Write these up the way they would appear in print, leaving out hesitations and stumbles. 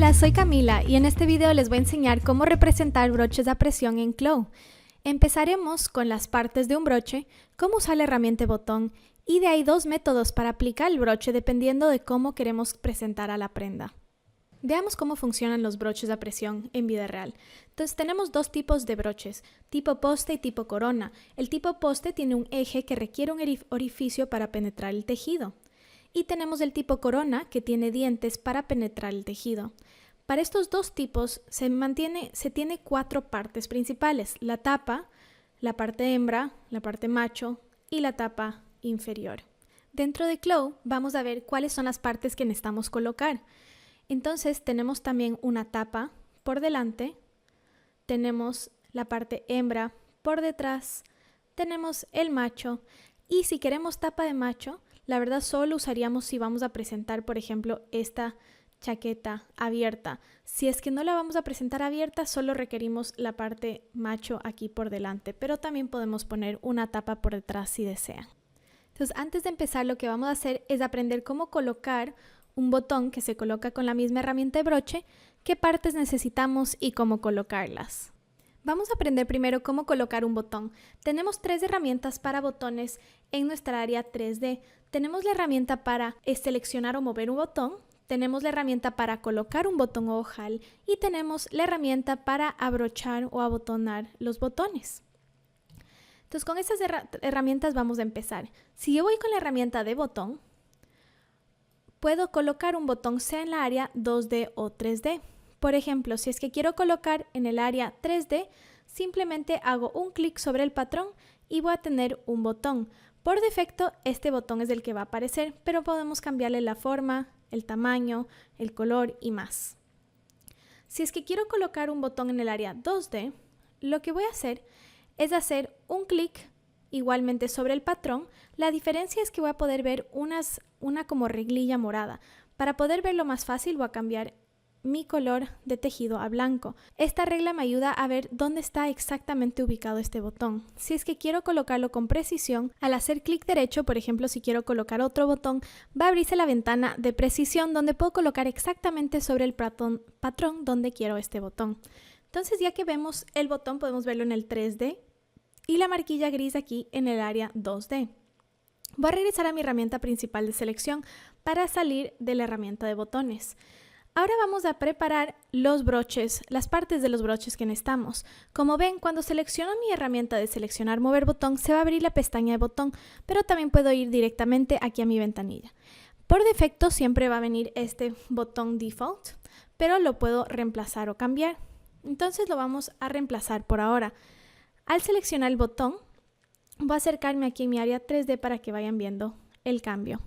Hola, soy Camila y en este video les voy a enseñar cómo representar broches a presión en Clo. Empezaremos con las partes de un broche, cómo usar la herramienta botón y de ahí dos métodos para aplicar el broche dependiendo de cómo queremos presentar a la prenda. Veamos cómo funcionan los broches a presión en vida real. Entonces tenemos dos tipos de broches, tipo poste y tipo corona. El tipo poste tiene un eje que requiere un orificio para penetrar el tejido. Y tenemos el tipo corona que tiene dientes para penetrar el tejido. Para estos dos tipos se tiene cuatro partes principales: la tapa, la parte hembra, la parte macho y la tapa inferior. Dentro de Clo vamos a ver cuáles son las partes que necesitamos colocar. Entonces tenemos también una tapa por delante, tenemos la parte hembra por detrás, tenemos el macho y si queremos tapa de macho, la verdad solo usaríamos si vamos a presentar, por ejemplo, esta chaqueta abierta. Si es que no la vamos a presentar abierta, solo requerimos la parte macho aquí por delante, pero también podemos poner una tapa por detrás si desean. Entonces, antes de empezar, lo que vamos a hacer es aprender cómo colocar un botón que se coloca con la misma herramienta de broche, qué partes necesitamos y cómo colocarlas. Vamos a aprender primero cómo colocar un botón. Tenemos tres herramientas para botones en nuestra área 3D. Tenemos la herramienta para seleccionar o mover un botón, tenemos la herramienta para colocar un botón o ojal y tenemos la herramienta para abrochar o abotonar los botones. Entonces con estas herramientas vamos a empezar. Si yo voy con la herramienta de botón, puedo colocar un botón sea en la área 2D o 3D. Por ejemplo, si es que quiero colocar en el área 3D, simplemente hago un clic sobre el patrón y voy a tener un botón. Por defecto, este botón es el que va a aparecer, pero podemos cambiarle la forma, el tamaño, el color y más. Si es que quiero colocar un botón en el área 2D, lo que voy a hacer es hacer un clic igualmente sobre el patrón. La diferencia es que voy a poder ver una como reglilla morada. Para poder verlo más fácil voy a cambiar mi color de tejido a blanco. Esta regla me ayuda a ver dónde está exactamente ubicado este botón. Si es que quiero colocarlo con precisión, al hacer clic derecho, por ejemplo, si quiero colocar otro botón, va a abrirse la ventana de precisión donde puedo colocar exactamente sobre el patrón donde quiero este botón. Entonces, ya que vemos el botón, podemos verlo en el 3D y la marquilla gris aquí en el área 2D. Voy a regresar a mi herramienta principal de selección para salir de la herramienta de botones. Ahora vamos a preparar los broches, las partes de los broches que necesitamos. Como ven, cuando selecciono mi herramienta de seleccionar mover botón, se va a abrir la pestaña de botón, pero también puedo ir directamente aquí a mi ventanilla. Por defecto siempre va a venir este botón default, pero lo puedo reemplazar o cambiar. Entonces lo vamos a reemplazar por ahora. Al seleccionar el botón, voy a acercarme aquí en mi área 3D para que vayan viendo el cambio.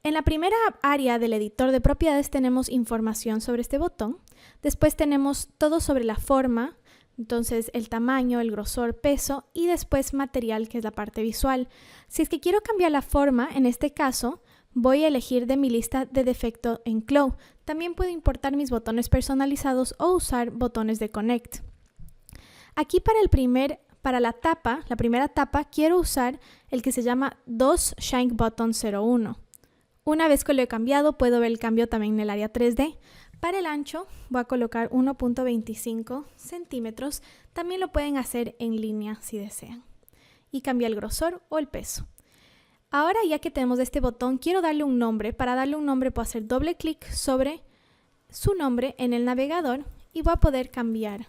En la primera área del editor de propiedades tenemos información sobre este botón. Después tenemos todo sobre la forma, entonces el tamaño, el grosor, peso y después material, que es la parte visual. Si es que quiero cambiar la forma, en este caso voy a elegir de mi lista de defecto en Clo. También puedo importar mis botones personalizados o usar botones de Connect. Aquí para la primera tapa, quiero usar el que se llama DOS Shank Button 01. Una vez que lo he cambiado, puedo ver el cambio también en el área 3D. Para el ancho voy a colocar 1.25 centímetros. También lo pueden hacer en línea si desean. Y cambiar el grosor o el peso. Ahora ya que tenemos este botón, quiero darle un nombre. Para darle un nombre puedo hacer doble clic sobre su nombre en el navegador y voy a poder cambiar.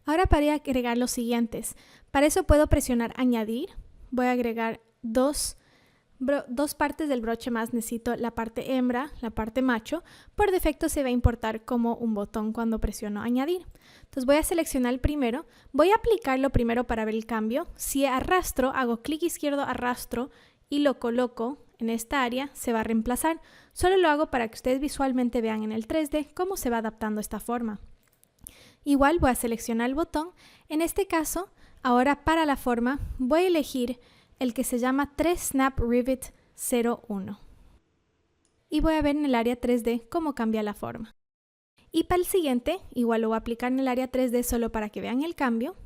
Ahora para agregar los siguientes. Para eso puedo presionar añadir. Voy a agregar dos partes del broche más. Necesito la parte hembra, la parte macho. Por defecto se va a importar como un botón cuando presiono añadir. Entonces voy a seleccionar el primero. Voy a aplicarlo primero para ver el cambio. Si arrastro, hago clic izquierdo, arrastro y lo coloco en esta área, se va a reemplazar. Solo lo hago para que ustedes visualmente vean en el 3D cómo se va adaptando esta forma. Igual voy a seleccionar el botón. En este caso, ahora para la forma, voy a elegir el que se llama 3 Snap Rivet 01. Y voy a ver en el área 3D cómo cambia la forma. Y para el siguiente, igual lo voy a aplicar en el área 3D solo para que vean el cambio.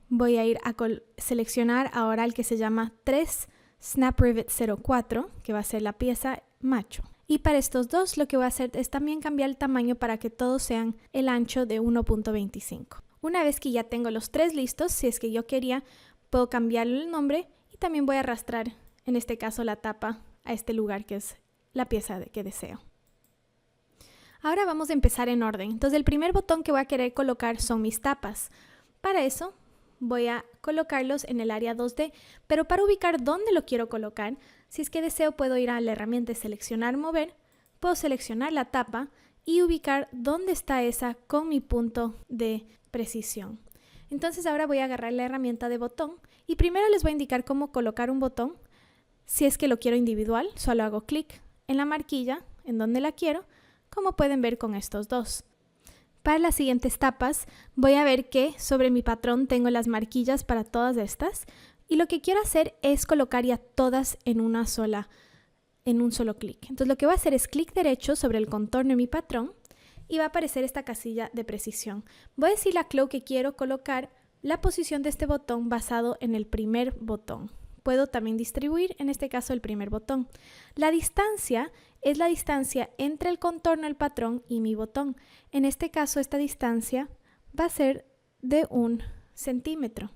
Voy a ir a seleccionar ahora el que se llama 3 Snap Rivet 04, que va a ser la pieza macho. Y para estos dos lo que voy a hacer es también cambiar el tamaño para que todos sean el ancho de 1.25. Una vez que ya tengo los tres listos, si es que yo quería, puedo cambiarle el nombre y también voy a arrastrar, en este caso, la tapa a este lugar que es la pieza que deseo. Ahora vamos a empezar en orden. Entonces el primer botón que voy a querer colocar son mis tapas. Para eso voy a colocarlos en el área 2D, pero para ubicar dónde lo quiero colocar, si es que deseo puedo ir a la herramienta de seleccionar, mover, puedo seleccionar la tapa y ubicar dónde está esa con mi punto de precisión. Entonces ahora voy a agarrar la herramienta de botón y primero les voy a indicar cómo colocar un botón. Si es que lo quiero individual, solo hago clic en la marquilla en donde la quiero, como pueden ver con estos dos. Para las siguientes tapas voy a ver que sobre mi patrón tengo las marquillas para todas estas y lo que quiero hacer es colocar ya todas en un solo clic. Entonces lo que voy a hacer es clic derecho sobre el contorno de mi patrón y va a aparecer esta casilla de precisión. Voy a decirle a Clow que quiero colocar la posición de este botón basado en el primer botón. Puedo también distribuir, en este caso, el primer botón. La distancia es la distancia entre el contorno del patrón y mi botón. En este caso, esta distancia va a ser de 1 centímetro.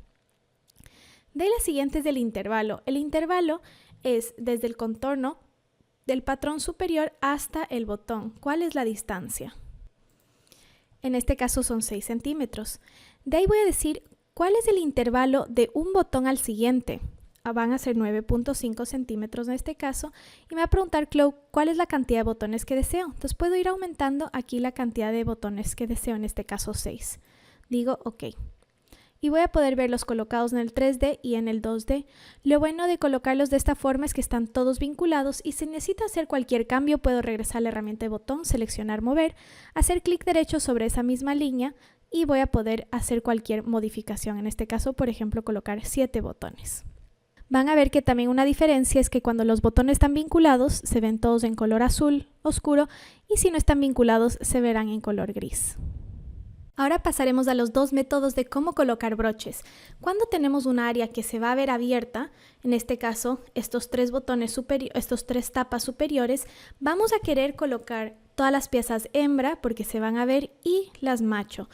De las siguientes del intervalo. El intervalo es desde el contorno del patrón superior hasta el botón. ¿Cuál es la distancia? En este caso son 6 centímetros. De ahí voy a decir cuál es el intervalo de un botón al siguiente. Van a ser 9.5 centímetros en este caso y me va a preguntar Clow cuál es la cantidad de botones que deseo. Entonces puedo ir aumentando aquí la cantidad de botones que deseo, en este caso 6. Digo OK. Y voy a poder verlos colocados en el 3D y en el 2D. Lo bueno de colocarlos de esta forma es que están todos vinculados y si necesito hacer cualquier cambio puedo regresar a la herramienta de botón, seleccionar mover, hacer clic derecho sobre esa misma línea y voy a poder hacer cualquier modificación. En este caso, por ejemplo, colocar 7 botones. Van a ver que también una diferencia es que cuando los botones están vinculados se ven todos en color azul oscuro y si no están vinculados se verán en color gris. Ahora pasaremos a los dos métodos de cómo colocar broches. Cuando tenemos un área que se va a ver abierta, en este caso estos tres tapas superiores, vamos a querer colocar todas las piezas hembra porque se van a ver y las macho.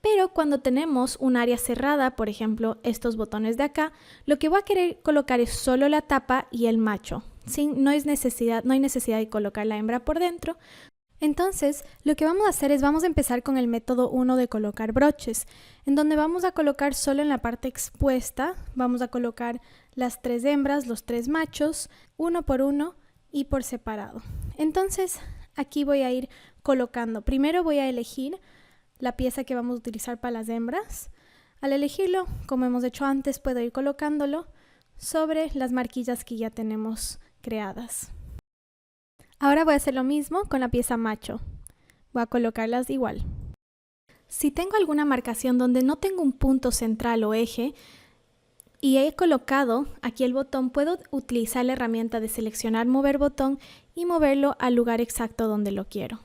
Pero cuando tenemos un área cerrada, por ejemplo, estos botones de acá, lo que voy a querer colocar es solo la tapa y el macho. ¿Sí? No hay necesidad de colocar la hembra por dentro. Entonces, lo que vamos a hacer es vamos a empezar con el método 1 de colocar broches, en donde vamos a colocar solo en la parte expuesta, vamos a colocar las 3 hembras, los 3 machos, uno por uno y por separado. Entonces, aquí voy a ir colocando. Primero voy a elegir la pieza que vamos a utilizar para las hembras. Al elegirlo, como hemos hecho antes, puedo ir colocándolo sobre las marquillas que ya tenemos creadas. Ahora voy a hacer lo mismo con la pieza macho. Voy a colocarlas igual. Si tengo alguna marcación donde no tengo un punto central o eje y he colocado aquí el botón, puedo utilizar la herramienta de seleccionar, mover botón y moverlo al lugar exacto donde lo quiero.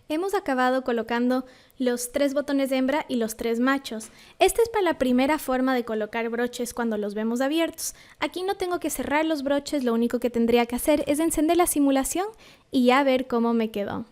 Hemos acabado colocando los 3 botones de hembra y los 3 machos. Esta es para la primera forma de colocar broches cuando los vemos abiertos. Aquí no tengo que cerrar los broches, lo único que tendría que hacer es encender la simulación y ya ver cómo me quedó.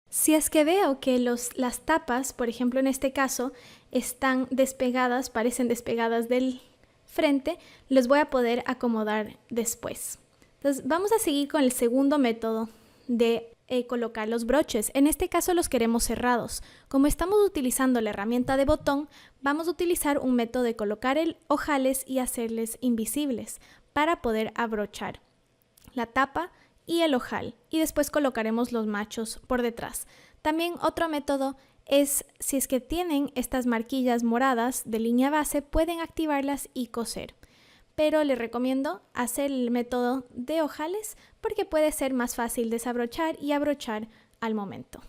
Si es que veo que las tapas, por ejemplo en este caso, están despegadas, parecen despegadas del frente, los voy a poder acomodar después. Entonces vamos a seguir con el segundo método de colocar los broches. En este caso los queremos cerrados. Como estamos utilizando la herramienta de botón, vamos a utilizar un método de colocar ojales y hacerles invisibles para poder abrochar la tapa y el ojal y después colocaremos los machos por detrás. También otro método es, si es que tienen estas marquillas moradas de línea base, pueden activarlas y coser. Pero les recomiendo hacer el método de ojales porque puede ser más fácil desabrochar y abrochar al momento.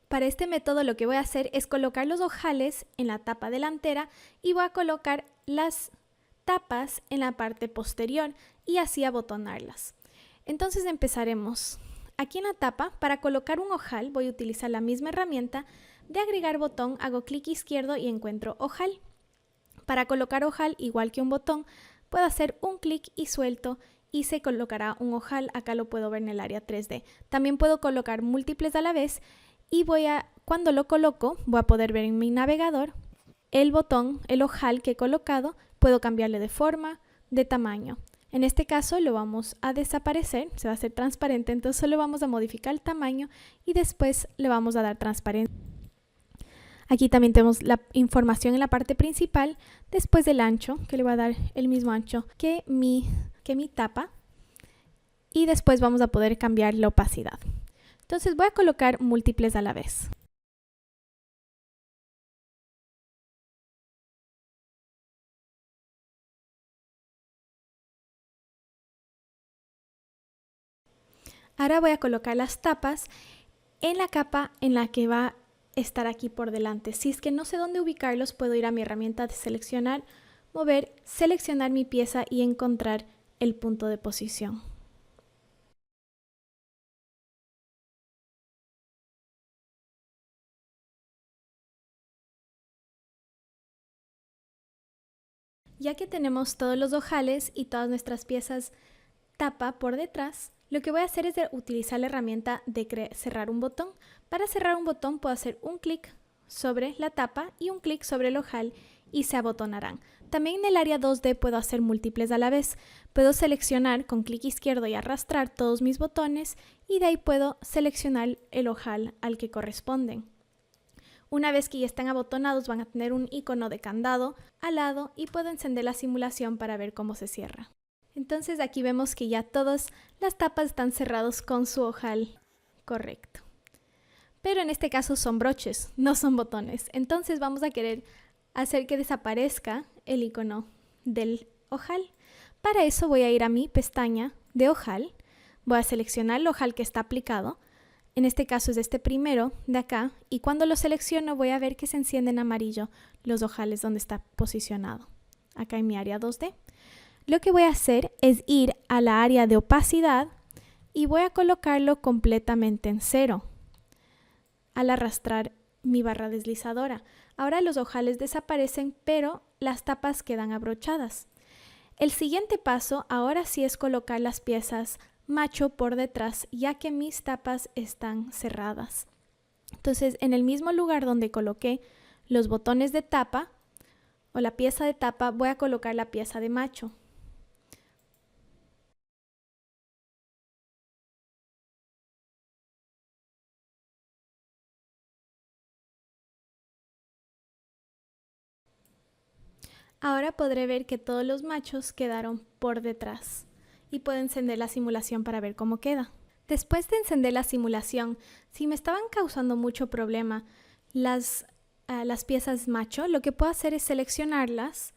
Para este método lo que voy a hacer es colocar los ojales en la tapa delantera y voy a colocar las tapas en la parte posterior y así abotonarlas. Entonces empezaremos. Aquí en la tapa, para colocar un ojal voy a utilizar la misma herramienta de agregar botón, hago clic izquierdo y encuentro ojal. Para colocar ojal, igual que un botón, puedo hacer un clic y suelto y se colocará un ojal. Acá lo puedo ver en el área 3D. También puedo colocar múltiples a la vez y cuando lo coloco, voy a poder ver en mi navegador el botón, el ojal que he colocado. Puedo cambiarle de forma, de tamaño. En este caso lo vamos a desaparecer, se va a hacer transparente, entonces solo vamos a modificar el tamaño y después le vamos a dar transparencia. Aquí también tenemos la información en la parte principal, después del ancho, que le voy a dar el mismo ancho que mi tapa, y después vamos a poder cambiar la opacidad. Entonces voy a colocar múltiples a la vez. Ahora voy a colocar las tapas en la capa en la que va a estar aquí por delante. Si es que no sé dónde ubicarlos, puedo ir a mi herramienta de seleccionar, mover, seleccionar mi pieza y encontrar el punto de posición. Ya que tenemos todos los ojales y todas nuestras piezas tapa por detrás, lo que voy a hacer es utilizar la herramienta de cerrar un botón. Para cerrar un botón puedo hacer un clic sobre la tapa y un clic sobre el ojal y se abotonarán. También en el área 2D puedo hacer múltiples a la vez. Puedo seleccionar con clic izquierdo y arrastrar todos mis botones y de ahí puedo seleccionar el ojal al que corresponden. Una vez que ya están abotonados van a tener un icono de candado al lado y puedo encender la simulación para ver cómo se cierra. Entonces aquí vemos que ya todas las tapas están cerradas con su ojal correcto. Pero en este caso son broches, no son botones. Entonces vamos a querer hacer que desaparezca el icono del ojal. Para eso voy a ir a mi pestaña de ojal. Voy a seleccionar el ojal que está aplicado. En este caso es este primero de acá. Y cuando lo selecciono voy a ver que se encienden en amarillo los ojales donde está posicionado. Acá en mi área 2D. Lo que voy a hacer es ir a la área de opacidad y voy a colocarlo completamente en 0 al arrastrar mi barra deslizadora. Ahora los ojales desaparecen, pero las tapas quedan abrochadas. El siguiente paso ahora sí es colocar las piezas macho por detrás, ya que mis tapas están cerradas. Entonces, en el mismo lugar donde coloqué los botones de tapa o la pieza de tapa, voy a colocar la pieza de macho. Ahora podré ver que todos los machos quedaron por detrás y puedo encender la simulación para ver cómo queda. Después de encender la simulación, si me estaban causando mucho problema las piezas macho, lo que puedo hacer es seleccionarlas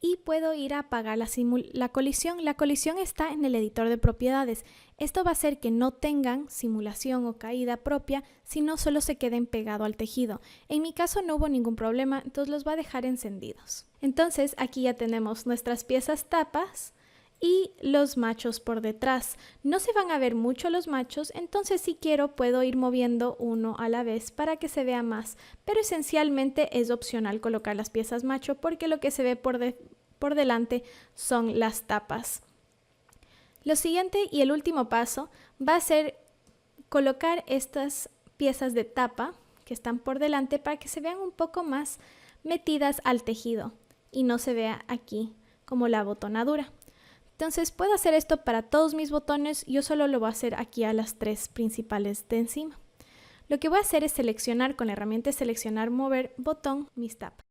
y puedo ir a apagar la colisión. La colisión está en el editor de propiedades. Esto va a hacer que no tengan simulación o caída propia, sino solo se queden pegados al tejido. En mi caso no hubo ningún problema, entonces los voy a dejar encendidos. Entonces aquí ya tenemos nuestras piezas tapas y los machos por detrás. No se van a ver mucho los machos, entonces si quiero puedo ir moviendo uno a la vez para que se vea más, pero esencialmente es opcional colocar las piezas macho porque lo que se ve por delante son las tapas. Lo siguiente y el último paso va a ser colocar estas piezas de tapa que están por delante para que se vean un poco más metidas al tejido y no se vea aquí como la abotonadura. Entonces puedo hacer esto para todos mis botones, yo solo lo voy a hacer aquí a las tres principales de encima. Lo que voy a hacer es seleccionar con la herramienta de seleccionar, mover botón, mis tapas.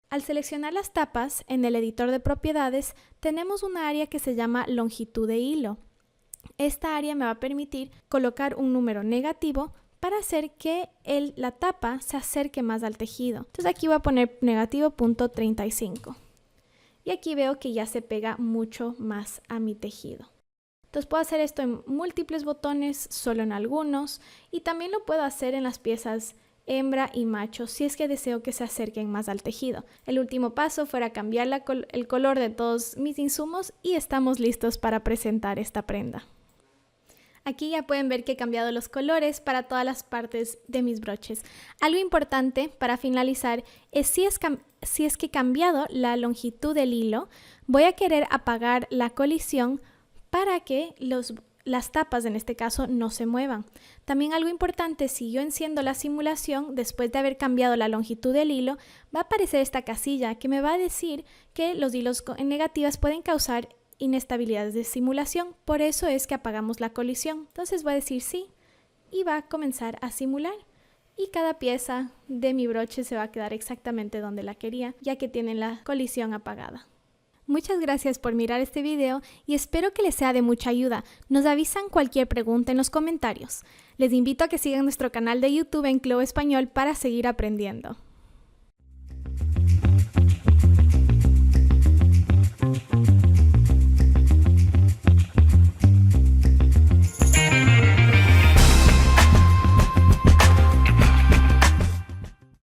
Al seleccionar las tapas en el editor de propiedades tenemos una área que se llama longitud de hilo. Esta área me va a permitir colocar un número negativo para hacer que la tapa se acerque más al tejido. Entonces aquí voy a poner negativo punto 35. Y aquí veo que ya se pega mucho más a mi tejido. Entonces puedo hacer esto en múltiples botones, solo en algunos, y también lo puedo hacer en las piezas hembra y macho si es que deseo que se acerquen más al tejido. El último paso fuera cambiar el color de todos mis insumos y estamos listos para presentar esta prenda. Aquí ya pueden ver que he cambiado los colores para todas las partes de mis broches. Algo importante para finalizar es si es que he cambiado la longitud del hilo, voy a querer apagar la colisión para que las tapas en este caso no se muevan. También algo importante, si yo enciendo la simulación, después de haber cambiado la longitud del hilo, va a aparecer esta casilla que me va a decir que los hilos en negativas pueden causar inestabilidades de simulación. Por eso es que apagamos la colisión. Entonces voy a decir sí y va a comenzar a simular. Y cada pieza de mi broche se va a quedar exactamente donde la quería, ya que tienen la colisión apagada. Muchas gracias por mirar este video y espero que les sea de mucha ayuda. Nos avisan cualquier pregunta en los comentarios. Les invito a que sigan nuestro canal de YouTube en Clo Español para seguir aprendiendo.